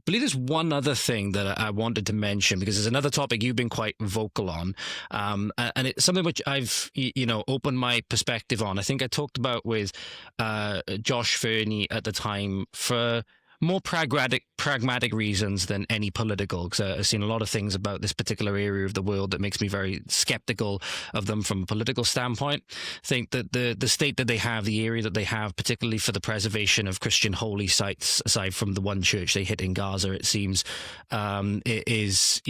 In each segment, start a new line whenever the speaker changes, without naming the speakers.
believe there's one other thing that I wanted to mention, because there's another topic you've been quite vocal on, and it's something which I've opened my perspective on. I think I talked about with Josh Fernie at the time for more pragmatic reasons than any political, because I've seen a lot of things about this particular area of the world that makes me very skeptical of them from a political standpoint. I think that the state that they have, the area that they have, particularly for the preservation of Christian holy sites, aside from the one church they hit in Gaza, it seems, it is,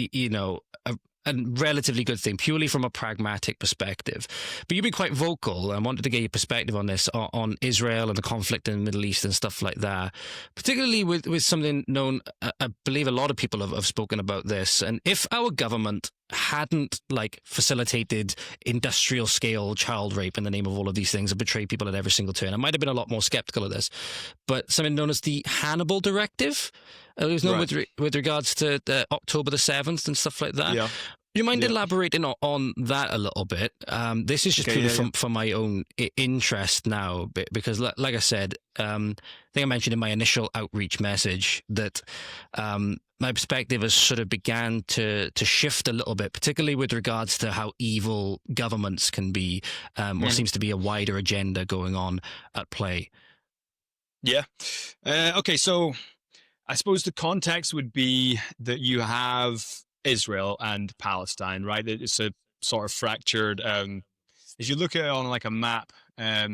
a relatively good thing, purely from a pragmatic perspective. But you've been quite vocal. I wanted to get your perspective on this, on Israel and the conflict in the Middle East and stuff like that, particularly with something known, I believe a lot of people have spoken about this. And if our government hadn't facilitated industrial scale child rape in the name of all of these things and betrayed people at every single turn, I might have been a lot more skeptical of this. But something known as the Hannibal Directive, it was known with regards to October the 7th and stuff like that. Yeah. Do you mind elaborating on that a little bit? This is just purely from my own interest now, because like I said, I think I mentioned in my initial outreach message that my perspective has sort of began to shift a little bit, particularly with regards to how evil governments can be. What seems to be a wider agenda going on at play.
Yeah. Okay, so I suppose the context would be that you have Israel and Palestine, right? It's a sort of fractured. As you look at it on a map, I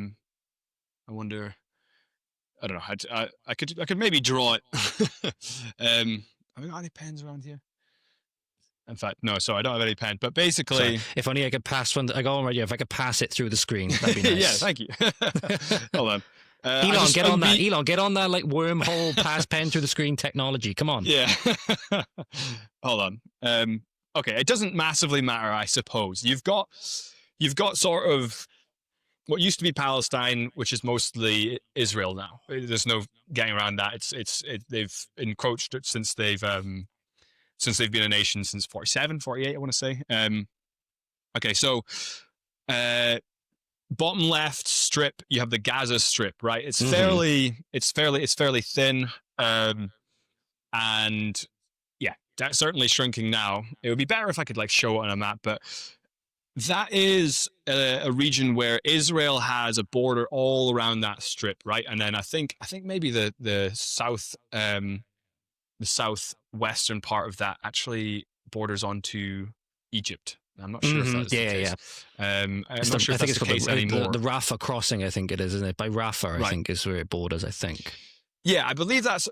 wonder. I don't know. I could maybe draw it. Have we got any pens around here? In fact, no. Sorry, I don't have any pen. But basically,
if only I could pass one. I got one right here. If I could pass it through the screen, that'd be nice.
Yeah, thank you. Hold on.
Elon, get on that. Elon, get on that wormhole pass pen through the screen technology. Come on.
Yeah. Hold on. Okay, it doesn't massively matter, I suppose. You've got sort of what used to be Palestine, which is mostly Israel now. There's no getting around that. They've encroached it since they've been a nation since 47, 48, I want to say. Okay, so bottom left strip, you have the Gaza Strip, right? It's fairly thin, and yeah, that's certainly shrinking now. It would be better if I could show it on a map, but that is a region where Israel has a border all around that strip, right? And then I think maybe the southwestern part of that actually borders onto Egypt. I'm not sure if that's the case. I'm not sure if that's the case anymore.
The Rafah crossing, I think it is, isn't it? By Rafah, I think is where it borders, I think.
Yeah, I believe that's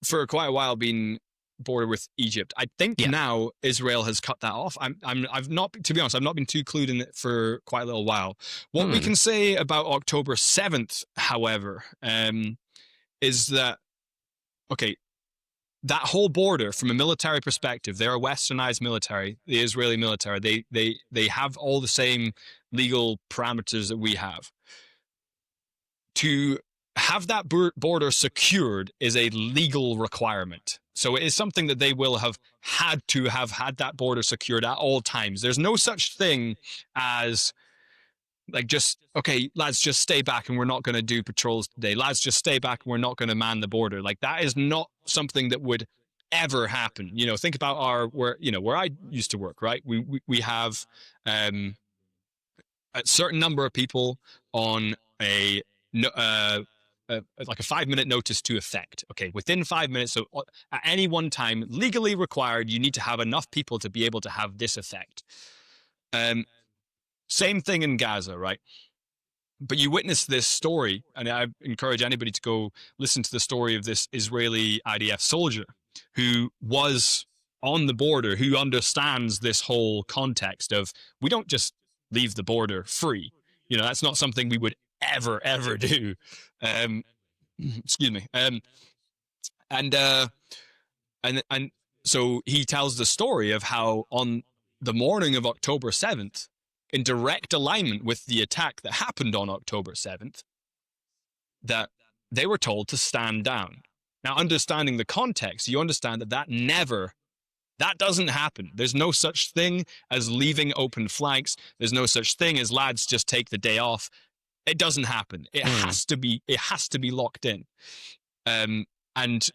for quite a while been bordered with Egypt. I think now Israel has cut that off. I've not, to be honest, I've not been too clued in it for quite a little while. What we can say about October 7th, however, is that, okay, that whole border, from a military perspective, they're a westernized military, the Israeli military. They have all the same legal parameters that we have. To have that border secured is a legal requirement. So it is something that they will have had that border secured at all times. There's no such thing as okay, lads, just stay back and we're not going to do patrols today. Lads, just stay back and we're not going to man the border. That is not something that would ever happen. Think about where I used to work, right? We have a certain number of people on a 5-minute notice to effect. Okay, within 5 minutes, so at any one time, legally required, you need to have enough people to be able to have this effect. Same thing in Gaza, right? But you witness this story, and I encourage anybody to go listen to the story of this Israeli IDF soldier who was on the border, who understands this whole context of, we don't just leave the border free. That's not something we would ever do. Excuse me. And so he tells the story of how on the morning of October 7th, in direct alignment with the attack that happened on October 7th, that they were told to stand down. Now, understanding the context, you understand that doesn't happen. There's no such thing as leaving open flanks. There's no such thing as lads just take the day off. It doesn't happen. It has to be locked in. And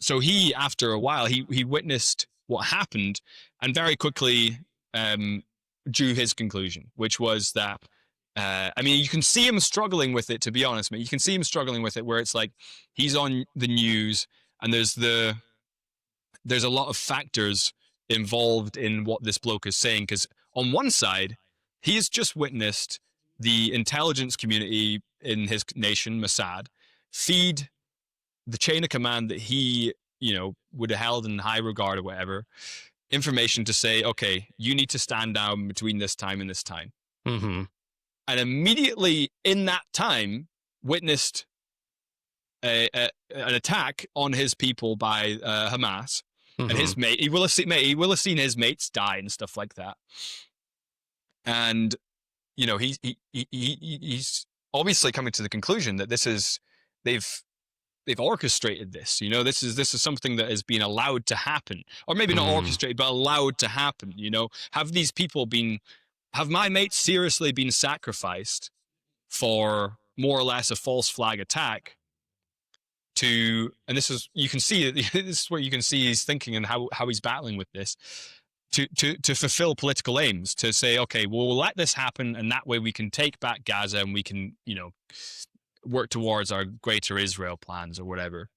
so he, after a while, he witnessed what happened, and very quickly drew his conclusion, which was that. I mean, you can see him struggling with it. To be honest, man, you can see him struggling with it, where it's like he's on the news, and there's a lot of factors involved in what this bloke is saying. Because on one side, he's just witnessed the intelligence community in his nation, Mossad, feed the chain of command that he, would have held in high regard or whatever, information to say, okay, you need to stand down between this time and this time.
Mm-hmm.
And immediately in that time, witnessed an attack on his people by Hamas. And his mate, he will have seen his mates die and stuff like that. And he's obviously coming to the conclusion that they've orchestrated this. This is something that has been allowed to happen, or maybe not orchestrated, but allowed to happen. Have my mates seriously been sacrificed for more or less a false flag attack? And this is where you can see he's thinking and how he's battling with this to fulfill political aims, to say, okay, we'll let this happen, and that way we can take back Gaza, and we can work towards our greater Israel plans or whatever.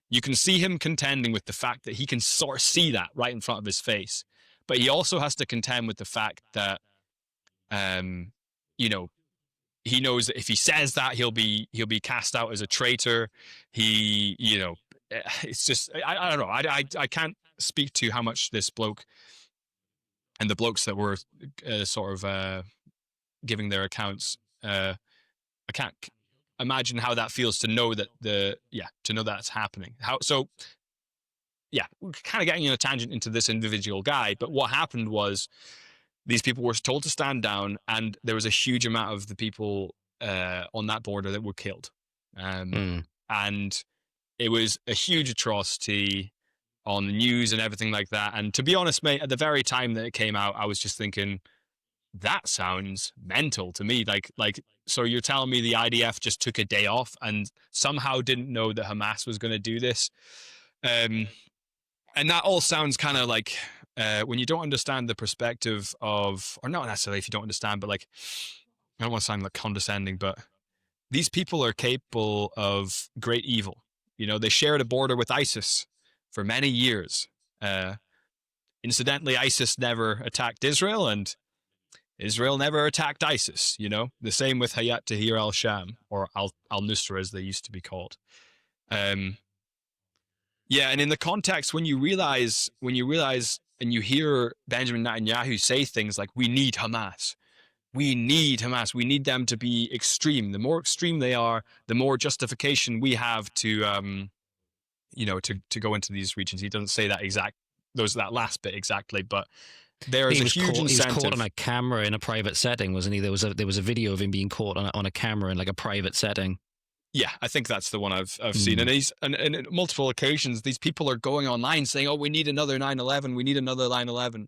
You can see him contending with the fact that he can sort of see that right in front of his face, but he also has to contend with the fact that he knows that if he says that, he'll be cast out as a traitor. It's just, I don't know. I can't speak to how much this bloke and the blokes that were giving their accounts. I can't imagine how that feels to know that that's happening. We're kind of getting in a tangent into this individual guy, but what happened was, these people were told to stand down, and there was a huge amount of the people on that border that were killed. And it was a huge atrocity on the news and everything like that. And to be honest, mate, at the very time that it came out, I was just thinking, that sounds mental to me. So you're telling me the IDF just took a day off and somehow didn't know that Hamas was going to do this? And that all sounds kind of like, when you don't understand the perspective of, or not necessarily if you don't understand, but I don't want to sound like condescending, but these people are capable of great evil. They shared a border with ISIS for many years. Incidentally, ISIS never attacked Israel, and Israel never attacked ISIS. The same with Hayat Tahrir al-Sham, or al-Nusra as they used to be called. And in the context, when you realize and you hear Benjamin Netanyahu say things like, we need Hamas. We need Hamas. We need them to be extreme. The more extreme they are, the more justification we have to go into these regions. He doesn't say that last bit exactly, but there is a huge incentive. He was
caught on a camera in a private setting, wasn't he? There was a video of him being caught on a camera in like a private setting.
Yeah, I think that's the one I've seen. And and at multiple occasions, these people are going online saying, oh, we need another 9/11. We need another 9/11.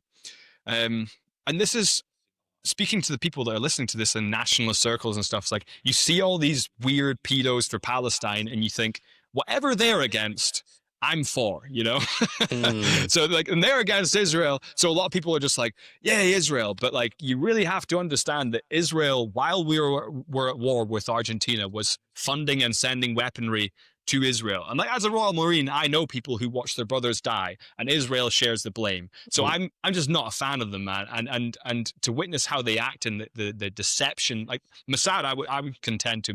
And this is speaking to the people that are listening to this in nationalist circles and stuff. It's like, you see all these weird pedos for Palestine, and you think, whatever they're against, I'm for, So and they're against Israel. So a lot of people are just like, yay, Israel. But you really have to understand that Israel, while we were at war with Argentina, was funding and sending weaponry to Israel. And as a Royal Marine, I know people who watch their brothers die, and Israel shares the blame. So I'm just not a fan of them, man. And to witness how they act and the deception, like Mossad, I would contend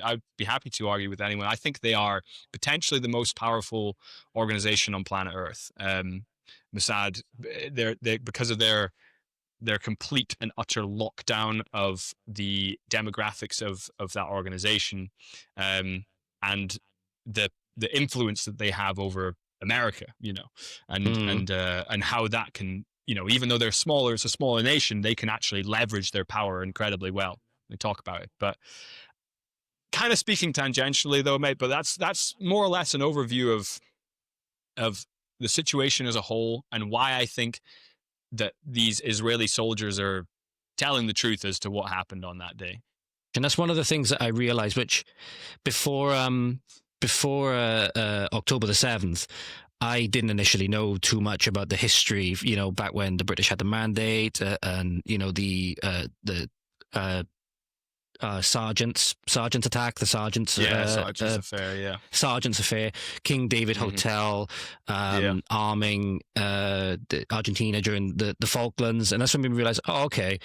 I'd be happy to argue with anyone. I think they are potentially the most powerful organization on planet Earth. Mossad, they because of their complete and utter lockdown of the demographics of that organization, and the influence that they have over America, and how that can, even though they're smaller, it's a smaller nation, they can actually leverage their power incredibly well. We talk about it, but kind of speaking tangentially though, mate, but that's more or less an overview of the situation as a whole, and why I think that these Israeli soldiers are telling the truth as to what happened on that day.
And that's one of the things that I realized, which before October the 7th, I didn't initially know too much about the history, back when the British had the mandate, and the sergeant's attack, the sergeant's
Sergeant's Affair,
sergeant's affair, King David Hotel, arming Argentina during the Falklands, and that's when we realized, oh, okay.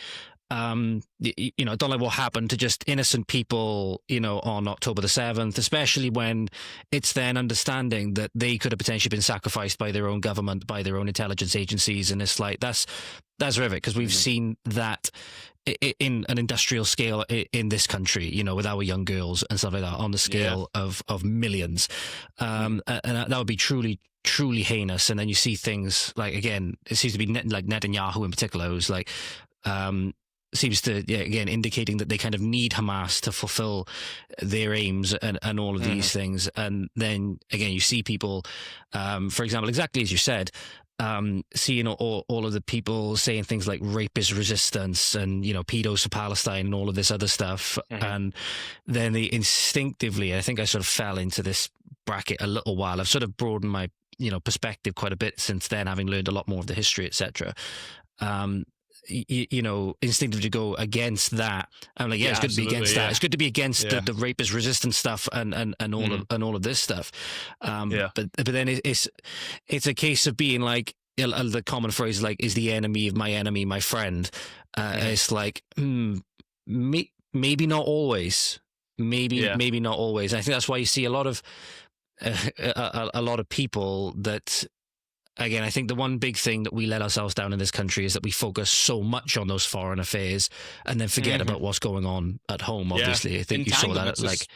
Don't like what happened to just innocent people, on October the 7th, especially when it's then understanding that they could have potentially been sacrificed by their own government, by their own intelligence agencies. And it's like, that's horrific, because we've seen that in an industrial scale in this country, with our young girls and stuff like that, on the scale of millions. And that would be truly heinous. And then you see things like, again, it seems to be like Netanyahu in particular, who's like, seems to, again, indicating that they kind of need Hamas to fulfill their aims and all of these things. And then, again, you see people, for example, exactly as you said, seeing all of the people saying things like rape is resistance and, pedos for Palestine and all of this other stuff. And then they instinctively, I think I sort of fell into this bracket a little while. I've sort of broadened my, perspective quite a bit since then, having learned a lot more of the history, etc. Instinctively go against that. I'm like, it's good to be against that. It's good to be against the rape is resistance stuff and all of this stuff. But then it's a case of being like, the common phrase, like, is the enemy of my enemy my friend? It's like, maybe not always. Maybe not always. And I think that's why you see a lot of people that. Again, I think the one big thing that we let ourselves down in this country is that we focus so much on those foreign affairs and then forget about what's going on at home. Obviously, I think you saw that.
It's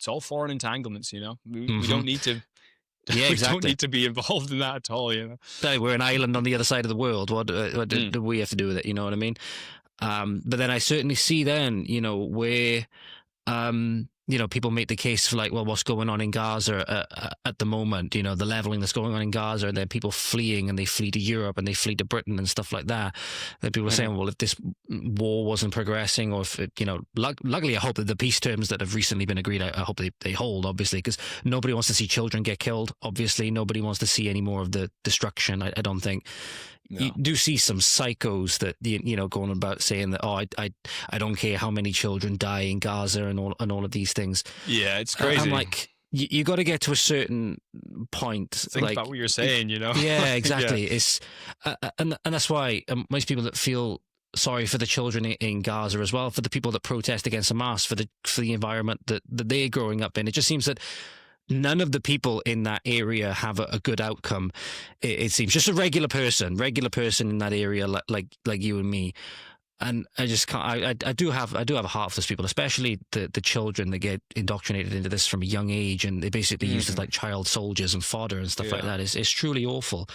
all foreign entanglements. We don't need to.
Yeah, exactly.
We don't need to be involved in that at all.
We're an island on the other side of the world. What do we have to do with it? You know what I mean? But then I certainly see then, where. People make the case for like, well, what's going on in Gaza at the moment, the leveling that's going on in Gaza, and then people fleeing, and they flee to Europe and they flee to Britain and stuff like that. Then people are saying, well, if this war wasn't progressing, or if it, luckily, I hope that the peace terms that have recently been agreed, I hope they hold, obviously, because nobody wants to see children get killed. Obviously, nobody wants to see any more of the destruction. I don't think. No. You do see some psychos that going about saying that, oh, I don't care how many children die in Gaza and all of these things.
Yeah, it's crazy.
I'm like, you got to get to a certain point.
Think about what you're saying,
Yeah, exactly. It's and that's why most people that feel sorry for the children in Gaza as well, for the people that protest against Hamas, for the environment that they're growing up in. It just seems that none of the people in that area have a good outcome. It seems just a regular person in that area, like you and me. And I just can't. I do have a heart for those people, especially the children that get indoctrinated into this from a young age, and they basically used as like child soldiers and fodder and stuff like that. It's truly awful.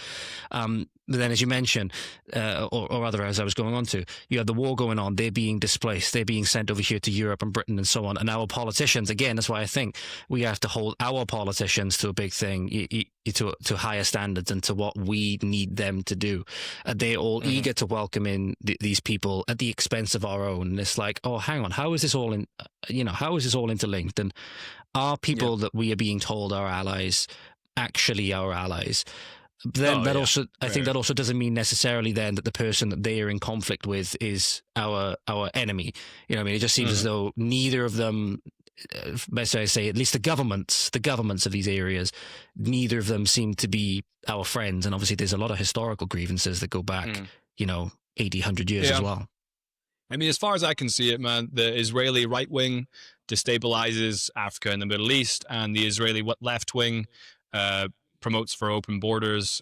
But then, as you mentioned, or rather, as I was going on to, you have the war going on. They're being displaced. They're being sent over here to Europe and Britain and so on. And our politicians, again, that's why I think we have to hold our politicians to a big thing, to higher standards and to what we need them to do. They're all eager to welcome in these people at the expense of our own. And it's like, oh, hang on, how is this all how is this all interlinked? And are people that we are being told are allies actually our allies? But then I think that also doesn't mean necessarily then that the person that they are in conflict with is our enemy. I mean, it just seems as though neither of them, best I say, at least the governments of these areas, neither of them seem to be our friends. And obviously there's a lot of historical grievances that go back, 80, 100 years as well.
I mean, as far as I can see it, man, the Israeli right wing destabilizes Africa and the Middle East, and the Israeli left wing promotes for open borders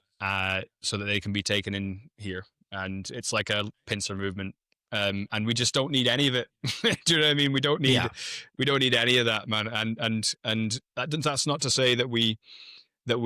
so that they can be taken in here. And it's like a pincer movement. And we just don't need any of it. Do you know what I mean? We don't need any of that, man. And that's not to say that we take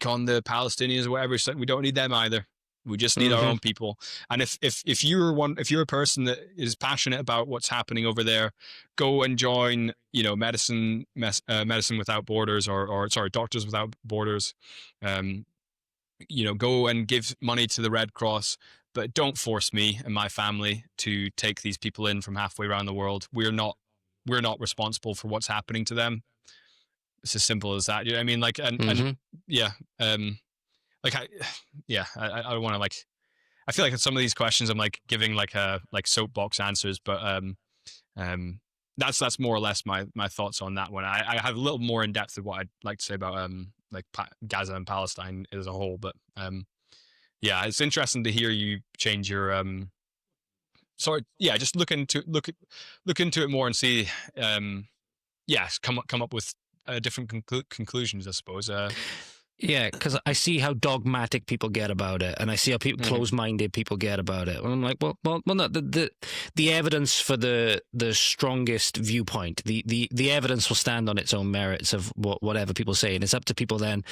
on the Palestinians or whatever. So we don't need them either. We just need our own people. And if you're a person that is passionate about what's happening over there, go and join, Medicine Without Borders or Doctors Without Borders. Go and give money to the Red Cross, but don't force me and my family to take these people in from halfway around the world. We're not responsible for what's happening to them. It's as simple as that. You know what I mean? Like, and yeah, like I don't want to like. I feel like in some of these questions I'm like giving like soapbox answers, but um, that's more or less my thoughts on that one. I have a little more in depth of what I'd like to say about like Gaza and Palestine as a whole, but yeah, it's interesting to hear you change your sorry, yeah, just look into it more and see yes, come up with different conclusions, I suppose.
Yeah, because I see how dogmatic people get about it, and I see how close-minded people get about it. And I'm like, well, no. The evidence for the strongest viewpoint, the evidence will stand on its own merits of whatever people say, and it's up to people then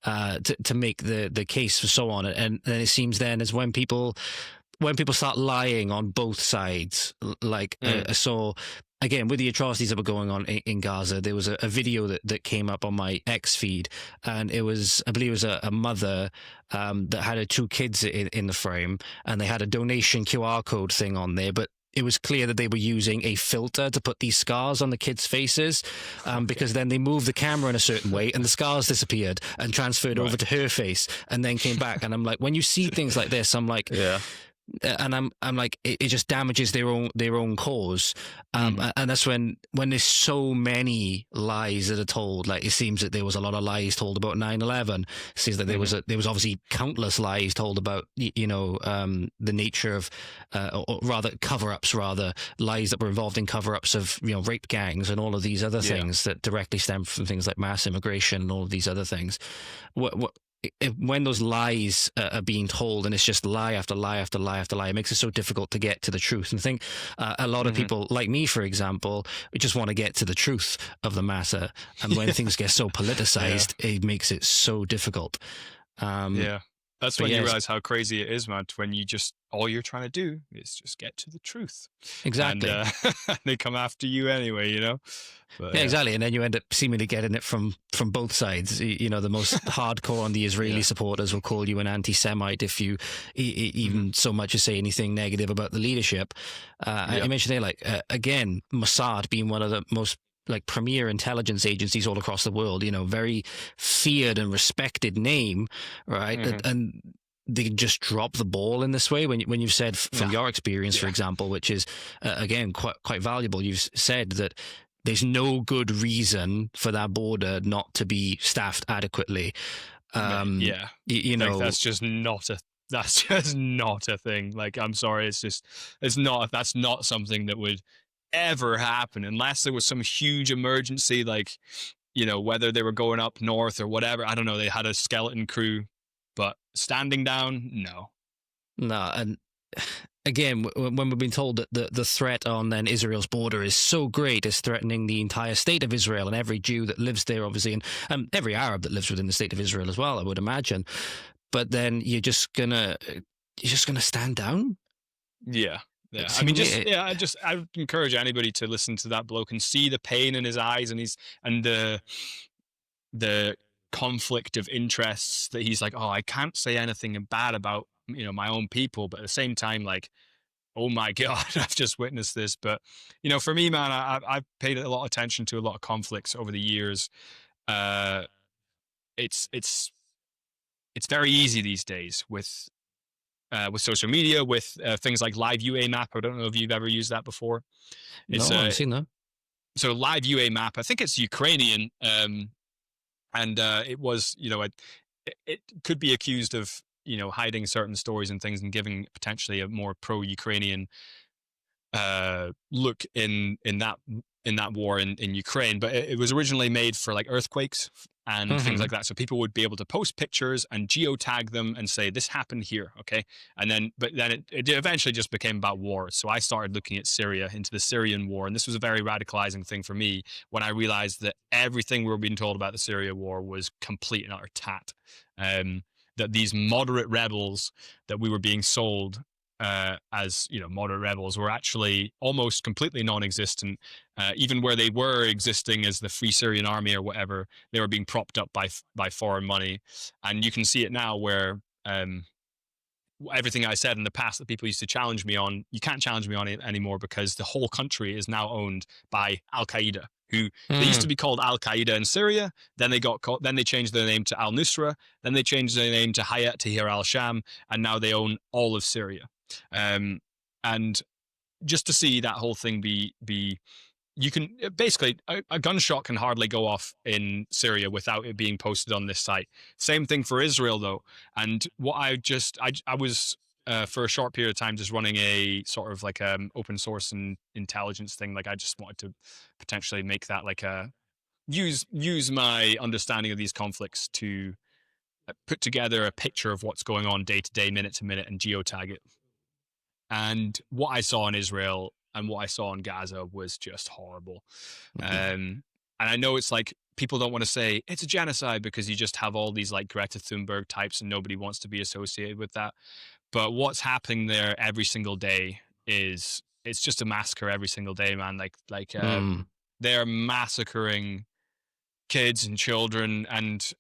to make the case for so on. And then it seems then is when people start lying on both sides, like I saw. Again, with the atrocities that were going on in Gaza, there was a video that came up on my X feed, and it was, I believe it was a mother that had her 2 kids in the frame, and they had a donation QR code thing on there, but it was clear that they were using a filter to put these scars on the kids' faces, because then they moved the camera in a certain way, and the scars disappeared and transferred over to her face, and then came back. And I'm like, when you see things like this, I'm like, yeah. And I'm like, it just damages their own cause, and that's when there's so many lies that are told. Like, it seems that there was a lot of lies told about 9/11. It seems that there was obviously countless lies told about the nature of, or rather cover-ups, lies that were involved in cover-ups of rape gangs and all of these other things that directly stem from things like mass immigration and all of these other things. When those lies are being told, and it's just lie after lie after lie after lie, it makes it so difficult to get to the truth. And I think a lot of people, like me, for example, just want to get to the truth of the matter. And when things get so politicized, it makes it so difficult.
That's when you realize how crazy it is, man, when you just, all you're trying to do is just get to the truth.
Exactly.
And they come after you anyway, But,
yeah, exactly. And then you end up seemingly getting it from both sides. The most hardcore on the Israeli supporters will call you an anti-Semite if you even so much as say anything negative about the leadership. I mentioned there, like, again, Mossad being one of the most premier intelligence agencies all across the world, very feared and respected name, right? And they just drop the ball in this way when you've said from your experience, for example, which is again quite valuable. You've said that there's no good reason for that border not to be staffed adequately.
That's just not a thing. Like, I'm sorry, that's not something that would ever happen unless there was some huge emergency, like whether they were going up north or whatever. I don't know, they had a skeleton crew, but standing down, no.
And again, when we've been told that the threat on then Israel's border is so great, it's threatening the entire state of Israel and every Jew that lives there, obviously, and every Arab that lives within the state of Israel as well, I would imagine. But then you're just gonna stand down.
Yeah. I mean, I would encourage anybody to listen to that bloke and see the pain in his eyes and the conflict of interests that he's like, oh, I can't say anything bad about my own people, but at the same time, like, oh my God, I've just witnessed this. But for me, man, I've paid a lot of attention to a lot of conflicts over the years. It's very easy these days with social media, with things like Live UA Map. I don't know if you've ever used that before.
No, I've seen that.
So Live UA Map, I think it's Ukrainian, and it was, it could be accused of, hiding certain stories and things and giving potentially a more pro-Ukrainian look in that war in Ukraine. But it was originally made for like earthquakes and things like that. So people would be able to post pictures and geotag them and say, this happened here. Okay. But then it eventually just became about wars. So I started looking at Syria, into the Syrian war. And this was a very radicalizing thing for me when I realized that everything we were being told about the Syria war was complete and utter tat. That these moderate rebels that we were being sold as moderate rebels were actually almost completely non-existent. Even where they were existing as the Free Syrian Army or whatever, they were being propped up by foreign money. And you can see it now where everything I said in the past that people used to challenge me on, you can't challenge me on it anymore because the whole country is now owned by Al-Qaeda, who they used to be called Al Qaeda in Syria. Then they changed their name to Al Nusra. Then they changed their name to Hayat Tahrir al Sham, and now they own all of Syria. And just to see that whole thing be you can basically a gunshot can hardly go off in Syria without it being posted on this site. Same thing for Israel though. And what I was for a short period of time just running a sort of like open source and intelligence thing. Like I just wanted to potentially make that like a use my understanding of these conflicts to put together a picture of what's going on day to day, minute to minute, and geotag it. And what I saw in Israel and what I saw in Gaza was just horrible. And I know it's like people don't want to say it's a genocide because you just have all these like Greta Thunberg types and nobody wants to be associated with that. But what's happening there every single day it's just a massacre every single day, man. Like they're massacring kids and children and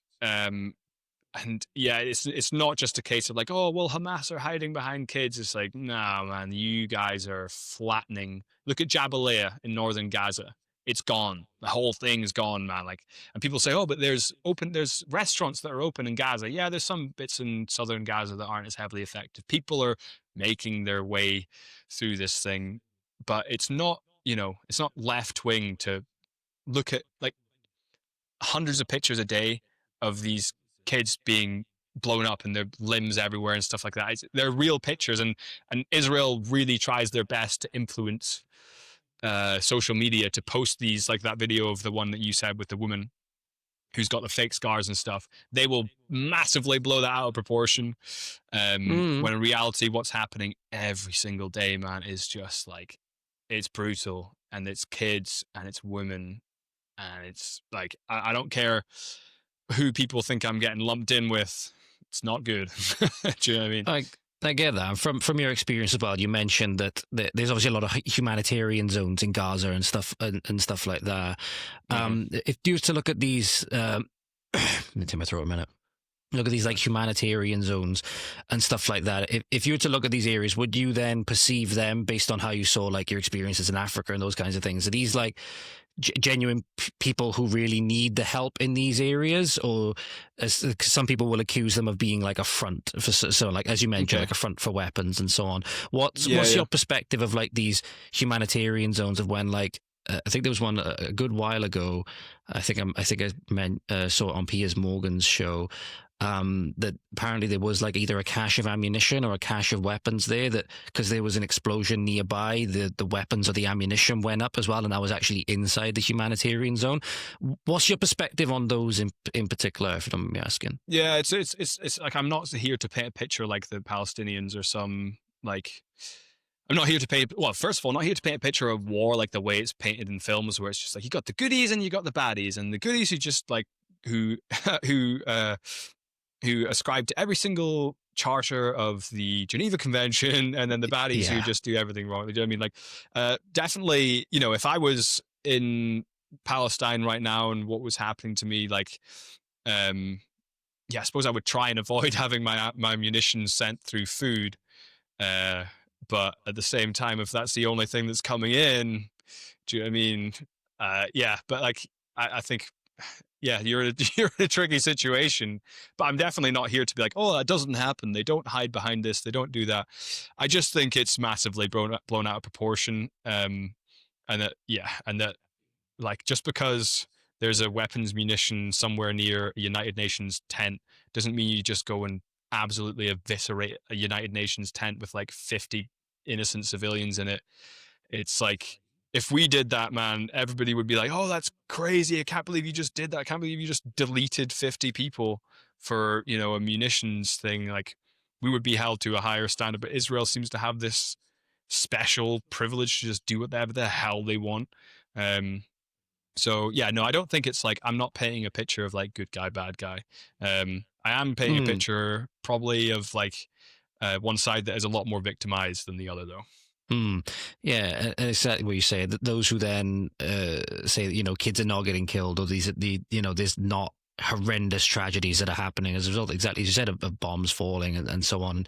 yeah, it's not just a case of like, oh, well, Hamas are hiding behind kids. It's like, nah, man, you guys are flattening. Look at Jabalia in northern Gaza. It's gone. The whole thing's gone, man. Like, and people say, oh, but there's restaurants that are open in Gaza. Yeah, there's some bits in southern Gaza that aren't as heavily affected. People are making their way through this thing, but it's not, it's not left wing to look at like hundreds of pictures a day of these kids being blown up and their limbs everywhere and stuff like that. They're real pictures, and Israel really tries their best to influence social media to post these, like that video of the one that you said with the woman who's got the fake scars and stuff. They will massively blow that out of proportion. When in reality, what's happening every single day, man, is just like, it's brutal, and it's kids and it's women, and it's like, I don't care who people think I'm getting lumped in with. It's not good. Do you know what I mean?
I get that. From your experience as well, you mentioned that there's obviously a lot of humanitarian zones in Gaza and stuff like that. If you were to look at these, let me take my throat a minute. Look at these like humanitarian zones and stuff like that. If you were to look at these areas, would you then perceive them based on how you saw like your experiences in Africa and those kinds of things? Are these like genuine people who really need the help in these areas, or some people will accuse them of being like a front for, so like as you mentioned, like a front for weapons and so on. What's your perspective of like these humanitarian zones of when like I think there was one a good while ago. I think I saw it on Piers Morgan's show. That apparently there was like either a cache of ammunition or a cache of weapons there, that because there was an explosion nearby, the weapons or the ammunition went up as well, and that was actually inside the humanitarian zone. What's your perspective on those in particular, if you don't mind me asking?
Yeah, it's like, I'm not here to paint a picture like the Palestinians or some like. I'm not here to paint. Well, first of all, not here to paint a picture of war like the way it's painted in films, where it's just like you got the goodies and you got the baddies, and the goodies who just like who ascribe to every single charter of the Geneva Convention, and then the baddies who just do everything wrong. You know what I mean? Like, definitely, if I was in Palestine right now and what was happening to me, like, I suppose I would try and avoid having my munitions sent through food. But at the same time, if that's the only thing that's coming in, do you know what I mean? But like, I think, you're in a tricky situation, but I'm definitely not here to be like, oh, that doesn't happen. They don't hide behind this. They don't do that. I just think it's massively blown out of proportion. And that like, just because there's a weapons munition somewhere near a United Nations tent doesn't mean you just go and absolutely eviscerate a United Nations tent with like 50 innocent civilians in it. It's like, if we did that, man, everybody would be like, oh, that's crazy. I can't believe you just did that. I can't believe you just deleted 50 people for, a munitions thing. Like, we would be held to a higher standard, but Israel seems to have this special privilege to just do whatever the hell they want. So yeah, no, I don't think it's like, I'm not painting a picture of like good guy, bad guy. I am painting a picture probably of like one side that is a lot more victimized than the other, though.
Yeah, exactly what you say. That those who then say, kids are not getting killed, or there's not horrendous tragedies that are happening as a result, exactly as you said, of bombs falling and so on,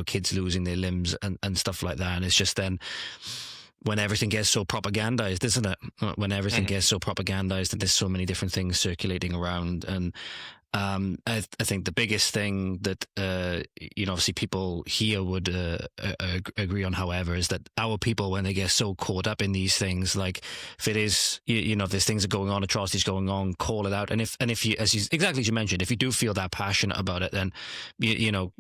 kids losing their limbs and stuff like that. And it's just then, when everything gets so propagandized, isn't it? When everything gets so propagandized and there's so many different things circulating around. And I think the biggest thing that obviously people here would agree on, however, is that our people, when they get so caught up in these things, like if it is, if there's things are going on, atrocities going on, call it out. And if you, exactly as you mentioned, if you do feel that passionate about it, then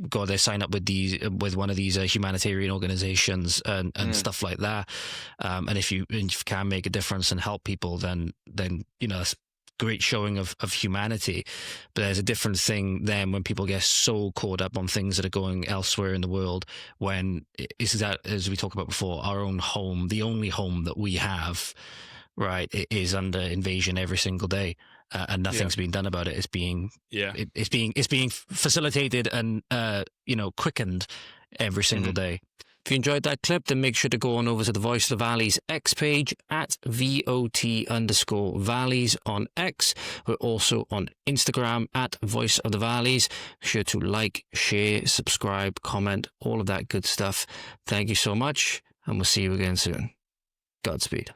go there, sign up with one of these humanitarian organizations and stuff like that. And if you can make a difference and help people, then that's great showing of humanity. But there's a different thing then when people get so caught up on things that are going elsewhere in the world, when is that, as we talked about before, our own home, the only home that we have, right, it is under invasion every single day, and nothing's being done about it. It's being it's being facilitated and quickened every single day. If you enjoyed that clip, then make sure to go on over to the Voice of the Valleys X page at VOT_Valleys on X. We're also on Instagram at Voice of the Valleys. Be sure to like, share, subscribe, comment, all of that good stuff. Thank you so much, and we'll see you again soon. Godspeed.